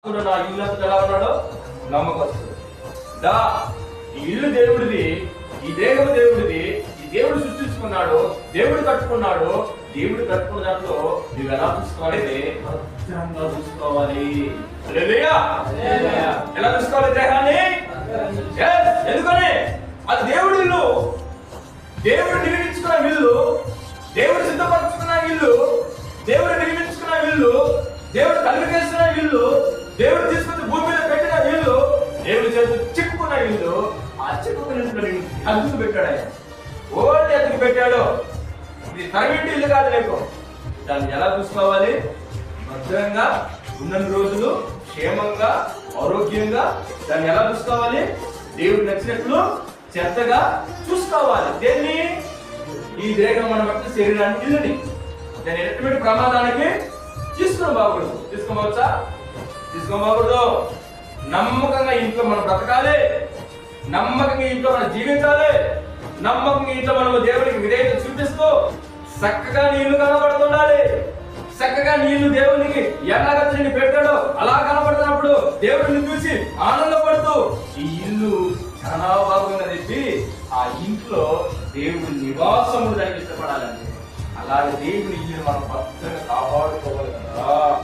నా ఇల్లు అంతా ఎలా ఉన్నాడో నమ్మకస్తుడు. దా ఈ ఇల్లు దేవుడిది, ఈ దేహం దేవుడిది, ఈ దేవుడు సృష్టించుకున్నాడు, దేవుడు కట్టుకున్నాడు. దేవుడు కట్టుకున్న దాంట్లో నువ్వు ఎలా చూసుకోవాలి? భద్రంగా చూసుకోవాలి. హల్లెలూయా. ఎలా చూసుకోవాలి దేహాన్ని? ఎందుకని అది దేవుడి ఇల్లు, దేవుడు నిర్మించుకున్న ఇల్లు, దేవుడు సిద్ధపరచుకున్న ఇల్లు, దేవుడు నిర్మించుకున్న ఇల్లు, దేవుడు కలిగేసిన ఇల్లు, దేవుడు తీసుకొచ్చి భూమి మీద పెట్టిన ఇల్లు, దేవుడి చేతి చిక్కుకున్న ఇల్లు. ఆ చిక్కుకున్న అదుపు పెట్టాడు ఆయన, ఓన్లీ అదుపు పెట్టాడు. ఇది తరబెట్టి ఇల్లు కాదు. లేకు దాన్ని ఎలా చూసుకోవాలి? భద్రంగా ఉన్న రోజులు క్షేమంగా ఆరోగ్యంగా దాన్ని ఎలా చూసుకోవాలి? దేవుడు నచ్చినట్లు చెత్తగా చూసుకోవాలి. దేన్ని? ఈ దేహం మన భక్తి శరీరానికి ఇల్లుని దాన్ని ఎటువంటి ప్రమాదానికి తీసుకోకూడదు. తీసుకోవచ్చా? తీసుకోకూడదు. నమ్మకంగా ఇంట్లో మనం బ్రతకాలి, నమ్మకంగా ఇంట్లో మనం జీవించాలి, నమ్మకంగా ఇంట్లో మనము దేవుడికి విధేయత చూపిస్తూ చక్కగా నీళ్లు కనబడుతుండాలి. చక్కగా నీళ్లు దేవునికి ఎలాగైతే నేను పెట్టాడో అలా కనబడుతున్నప్పుడు దేవుడిని చూసి ఆనందపడుతూ ఈ ఇల్లు చాలా బాగుందని చెప్పి ఆ ఇంట్లో దేవుడి నివాసములు దానికి ఇష్టపడాలండి. అలాగే దేవుడి ఇల్లు మనం భద్రంగా కాపాడుకోవాలి కదా.